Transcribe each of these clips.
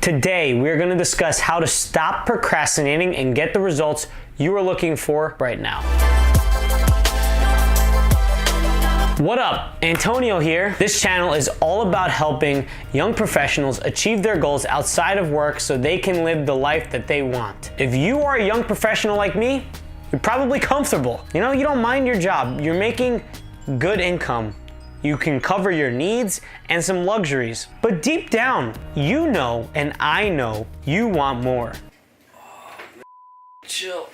Today, we're going to discuss how to stop procrastinating and get the results you are looking for right now. What up? Antonio here. This channel is all about helping young professionals achieve their goals outside of work so they can live the life that they want. If you are a young professional like me, you're probably comfortable. You don't mind your job. You're making good income. You can cover your needs and some luxuries. But deep down, you know and I know you want more. Chill.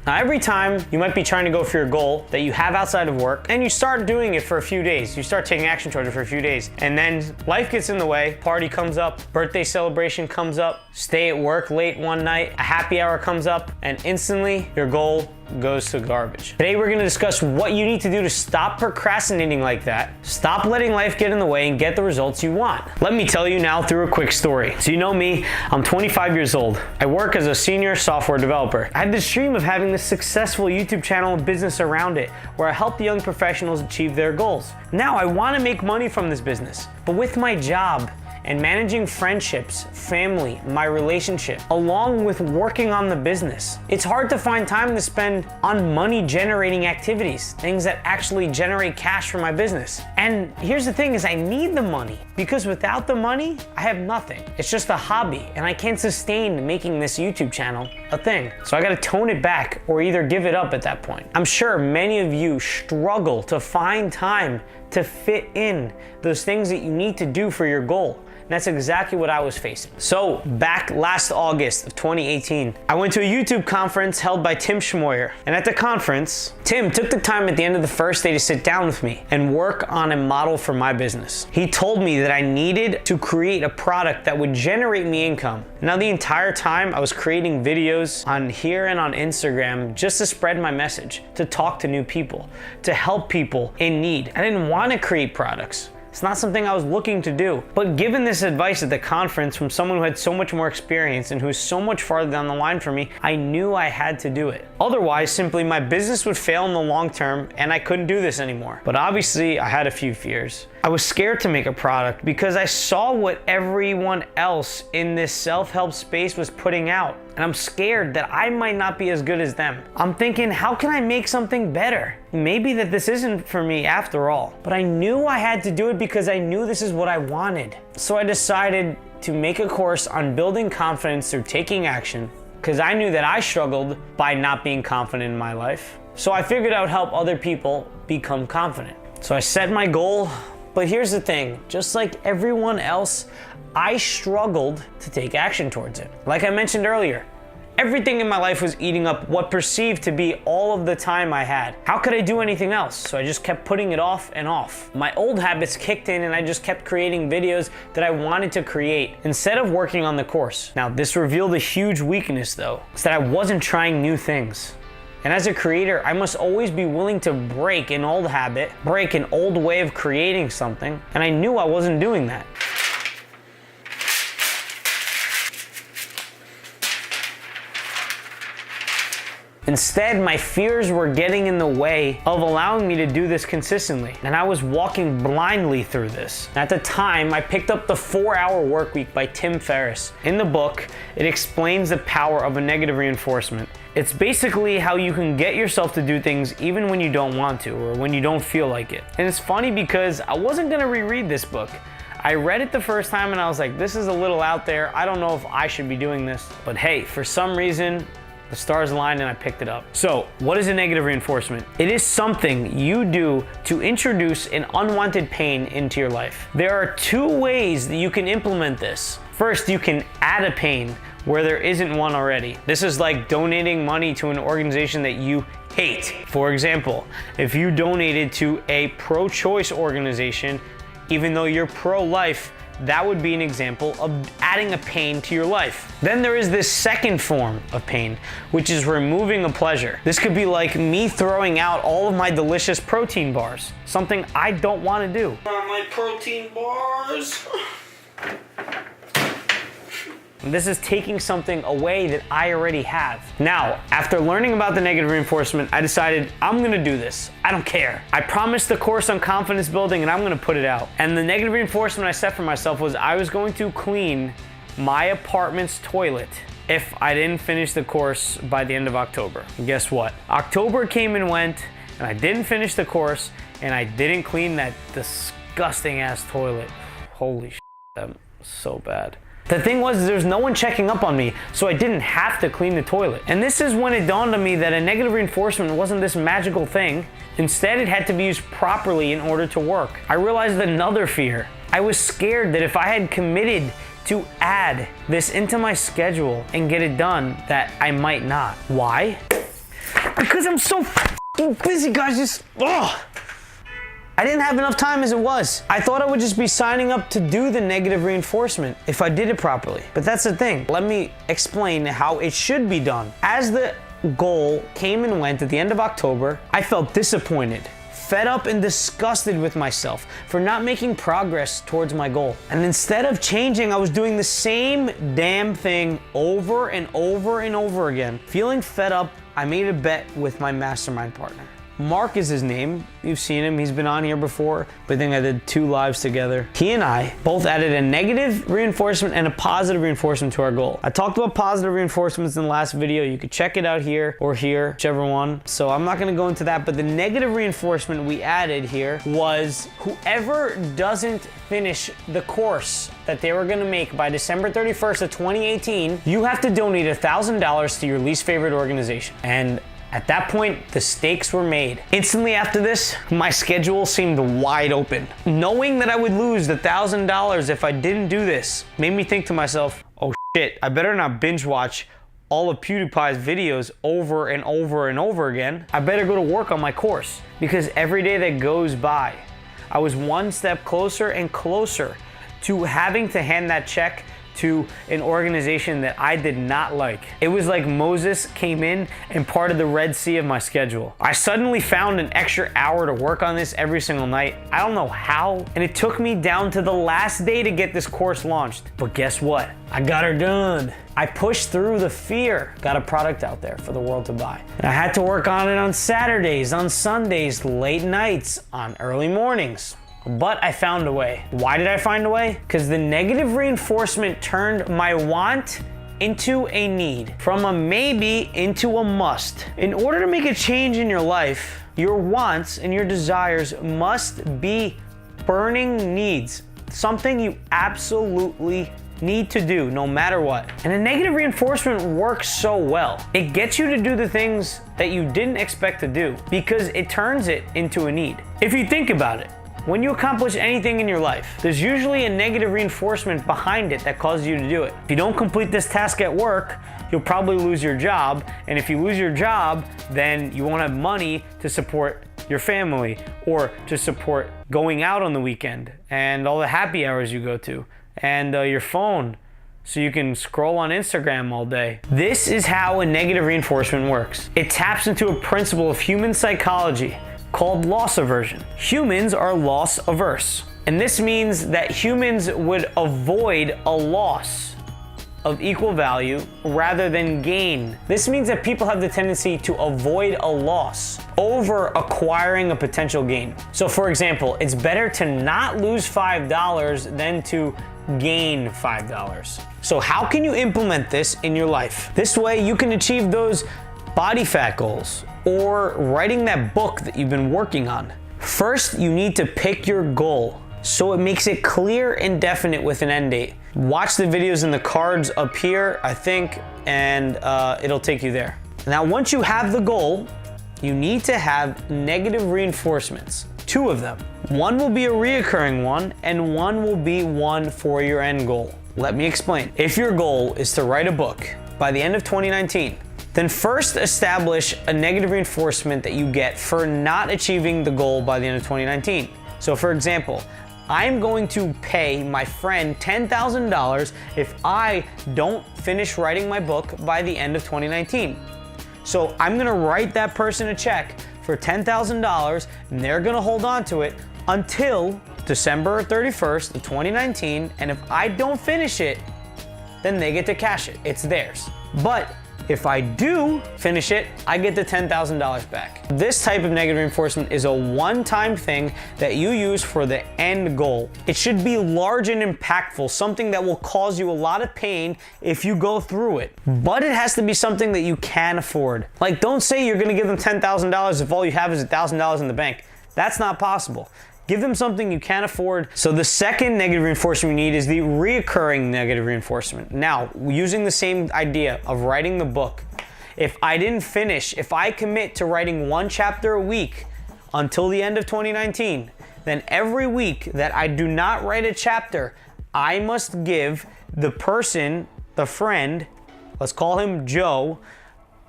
Now, every time you might be trying to go for your goal that you have outside of work, and you start doing it for a few days, you start taking action towards it for a few days, and then life gets in the way, party comes up, birthday celebration comes up, stay at work late one night, a happy hour comes up, and instantly your goal goes to garbage. Today we're gonna discuss what you need to do to stop procrastinating like that, stop letting life get in the way, and get the results you want. Let me tell you now through a quick story. So you know me, I'm 25 years old. I work as a senior software developer. I had this dream of having this successful YouTube channel and business around it, where I help the young professionals achieve their goals. Now I wanna make money from this business, but with my job, and managing friendships, family, my relationship, along with working on the business, it's hard to find time to spend on money generating activities, things that actually generate cash for my business. And here's the thing is I need the money, because without the money, I have nothing. It's just a hobby, and I can't sustain making this YouTube channel a thing. So I gotta tone it back or either give it up at that point. I'm sure many of you struggle to find time to fit in those things that you need to do for your goal. And that's exactly what I was facing. So back last August of 2018, I went to a YouTube conference held by Tim Schmoyer. And at the conference, Tim took the time at the end of the first day to sit down with me and work on a model for my business. He told me that I needed to create a product that would generate me income. Now the entire time I was creating videos on here and on Instagram just to spread my message, to talk to new people, to help people in need. I didn't want to create products. It's not something I was looking to do. But given this advice at the conference from someone who had so much more experience and who's so much farther down the line from me, I knew I had to do it. Otherwise, simply my business would fail in the long term and I couldn't do this anymore. But obviously, I had a few fears. I was scared to make a product because I saw what everyone else in this self-help space was putting out. And I'm scared that I might not be as good as them. I'm thinking, how can I make something better? Maybe that this isn't for me after all. But I knew I had to do it because I knew this is what I wanted. So I decided to make a course on building confidence through taking action, because I knew that I struggled by not being confident in my life. So I figured I would help other people become confident. So I set my goal, but here's the thing, just like everyone else, I struggled to take action towards it. Like I mentioned earlier, everything in my life was eating up what perceived to be all of the time I had. How could I do anything else? So I just kept putting it off and off. My old habits kicked in and I just kept creating videos that I wanted to create instead of working on the course. Now, this revealed a huge weakness though. It's that I wasn't trying new things. And as a creator, I must always be willing to break an old habit, break an old way of creating something, and I knew I wasn't doing that. Instead, my fears were getting in the way of allowing me to do this consistently, and I was walking blindly through this. At the time, I picked up The 4-Hour Workweek by Tim Ferriss. In the book, it explains the power of a negative reinforcement. It's basically how you can get yourself to do things even when you don't want to or when you don't feel like it. And it's funny because I wasn't gonna reread this book. I read it the first time and I was like, this is a little out there. I don't know if I should be doing this. But hey, for some reason, the stars aligned and I picked it up. So, what is a negative reinforcement? It is something you do to introduce an unwanted pain into your life. There are two ways that you can implement this. First, you can add a pain where there isn't one already. This is like donating money to an organization that you hate. For example, if you donated to a pro-choice organization, even though you're pro-life, that would be an example of adding a pain to your life. Then there is this second form of pain, which is removing a pleasure. This could be like me throwing out all of my delicious protein bars, something I don't want to do. My protein bars. And this is taking something away that I already have. Now, after learning about the negative reinforcement, I decided I'm gonna do this. I don't care. I promised the course on confidence building and I'm gonna put it out. And the negative reinforcement I set for myself was I was going to clean my apartment's toilet if I didn't finish the course by the end of October. And guess what? October came and went, and I didn't finish the course, and I didn't clean that disgusting ass toilet. Holy shit, that was so bad. The thing was, there's no one checking up on me, so I didn't have to clean the toilet. And this is when it dawned on me that a negative reinforcement wasn't this magical thing. Instead, it had to be used properly in order to work. I realized another fear. I was scared that if I had committed to add this into my schedule and get it done, that I might not. Why? Because I'm so busy, guys. I didn't have enough time as it was. I thought I would just be signing up to do the negative reinforcement if I did it properly. But that's the thing. Let me explain how it should be done. As the goal came and went at the end of October, I felt disappointed, fed up and disgusted with myself for not making progress towards my goal. And instead of changing, I was doing the same damn thing over and over and over again. Feeling fed up, I made a bet with my mastermind partner. Mark is his name. You've seen him. He's been on here before. But I think I did 2 lives together. He and I both added a negative reinforcement and a positive reinforcement to our goal. I talked about positive reinforcements in the last video. You could check it out here or here, whichever one. So I'm not going to go into that. But the negative reinforcement we added here was whoever doesn't finish the course that they were going to make by December 31st of 2018, you have to donate $1,000 to your least favorite organization. And at that point, the stakes were made. Instantly after this, my schedule seemed wide open. Knowing that I would lose the $1,000 if I didn't do this made me think to myself, oh shit, I better not binge watch all of PewDiePie's videos over and over and over again. I better go to work on my course, because every day that goes by, I was one step closer and closer to having to hand that check to an organization that I did not like. It was like Moses came in and parted the Red Sea of my schedule. I suddenly found an extra hour to work on this every single night. I don't know how, and it took me down to the last day to get this course launched. But guess what? I got her done. I pushed through the fear, got a product out there for the world to buy. And I had to work on it on Saturdays, on Sundays, late nights, on early mornings. But I found a way. Why did I find a way? Because the negative reinforcement turned my want into a need, from a maybe into a must. In order to make a change in your life, your wants and your desires must be burning needs, something you absolutely need to do no matter what. And a negative reinforcement works so well. It gets you to do the things that you didn't expect to do because it turns it into a need. If you think about it, when you accomplish anything in your life, there's usually a negative reinforcement behind it that causes you to do it. If you don't complete this task at work, you'll probably lose your job. And if you lose your job, then you won't have money to support your family or to support going out on the weekend and all the happy hours you go to and your phone so you can scroll on Instagram all day. This is how a negative reinforcement works. It taps into a principle of human psychology called loss aversion. Humans are loss averse. And this means that humans would avoid a loss of equal value rather than gain. This means that people have the tendency to avoid a loss over acquiring a potential gain. So for example, it's better to not lose $5 than to gain $5. So how can you implement this in your life? This way you can achieve those body fat goals, or writing that book that you've been working on. First, you need to pick your goal so it makes it clear and definite with an end date. Watch the videos in the cards up here, I think, and it'll take you there. Now, once you have the goal, you need to have negative reinforcements, 2 of them. One will be a reoccurring one, and one will be one for your end goal. Let me explain. If your goal is to write a book by the end of 2019, then first establish a negative reinforcement that you get for not achieving the goal by the end of 2019. So for example, I'm going to pay my friend $10,000 if I don't finish writing my book by the end of 2019. So I'm gonna write that person a check for $10,000 and they're gonna hold on to it until December 31st of 2019. And if I don't finish it, then they get to cash it. It's theirs. But if I do finish it, I get the $10,000 back. This type of negative reinforcement is a one-time thing that you use for the end goal. It should be large and impactful, something that will cause you a lot of pain if you go through it. But it has to be something that you can afford. Like, don't say you're gonna give them $10,000 if all you have is $1,000 in the bank. That's not possible. Give them something you can afford. So the second negative reinforcement you need is the reoccurring negative reinforcement. Now, using the same idea of writing the book, if I didn't finish, if I commit to writing 1 chapter a week until the end of 2019, then every week that I do not write a chapter, I must give the person, the friend, let's call him Joe,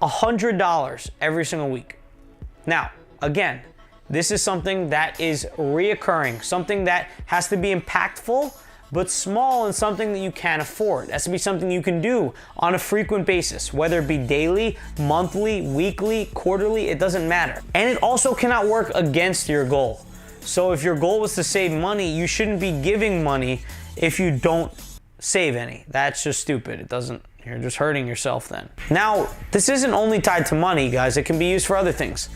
$100 every single week. Now, again, this is something that is reoccurring, something that has to be impactful, but small and something that you can afford. It has to be something you can do on a frequent basis, whether it be daily, monthly, weekly, quarterly, it doesn't matter. And it also cannot work against your goal. So if your goal was to save money, you shouldn't be giving money if you don't save any. That's just stupid. You're just hurting yourself then. Now, this isn't only tied to money, guys. It can be used for other things.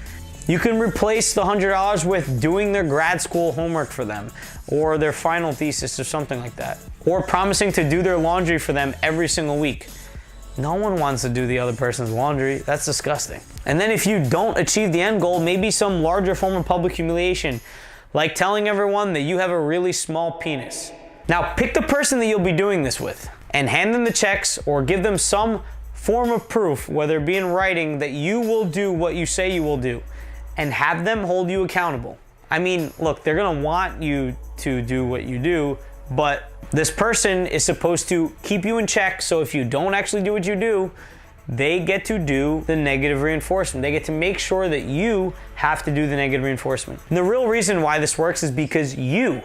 You can replace the $100 with doing their grad school homework for them, or their final thesis or something like that, or promising to do their laundry for them every single week. No one wants to do the other person's laundry. That's disgusting. And then if you don't achieve the end goal, maybe some larger form of public humiliation, like telling everyone that you have a really small penis. Now, pick the person that you'll be doing this with and hand them the checks or give them some form of proof, whether it be in writing, that you will do what you say you will do, and have them hold you accountable. I mean, look, they're gonna want you to do what you do, but this person is supposed to keep you in check, so if you don't actually do what you do, they get to do the negative reinforcement. They get to make sure that you have to do the negative reinforcement. And the real reason why this works is because you,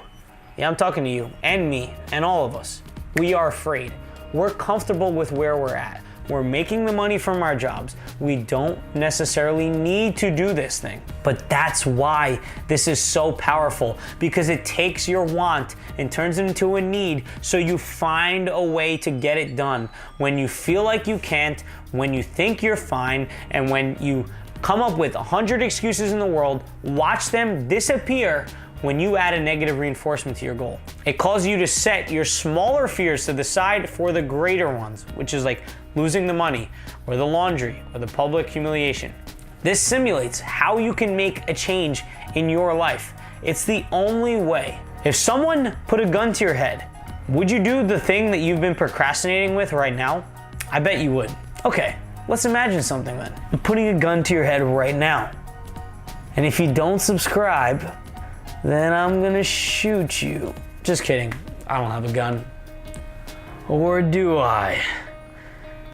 yeah, I'm talking to you, and me, and all of us, we are afraid. We're comfortable with where we're at. We're making the money from our jobs. We don't necessarily need to do this thing. But that's why this is so powerful, because it takes your want and turns it into a need, so you find a way to get it done. When you feel like you can't, when you think you're fine, and when you come up with 100 excuses in the world, watch them disappear when you add a negative reinforcement to your goal. It calls you to set your smaller fears to the side for the greater ones, which is like losing the money, or the laundry, or the public humiliation. This simulates how you can make a change in your life. It's the only way. If someone put a gun to your head, would you do the thing that you've been procrastinating with right now? I bet you would. Okay, let's imagine something then. I'm putting a gun to your head right now. And if you don't subscribe, then I'm gonna shoot you. Just kidding, I don't have a gun. Or do I?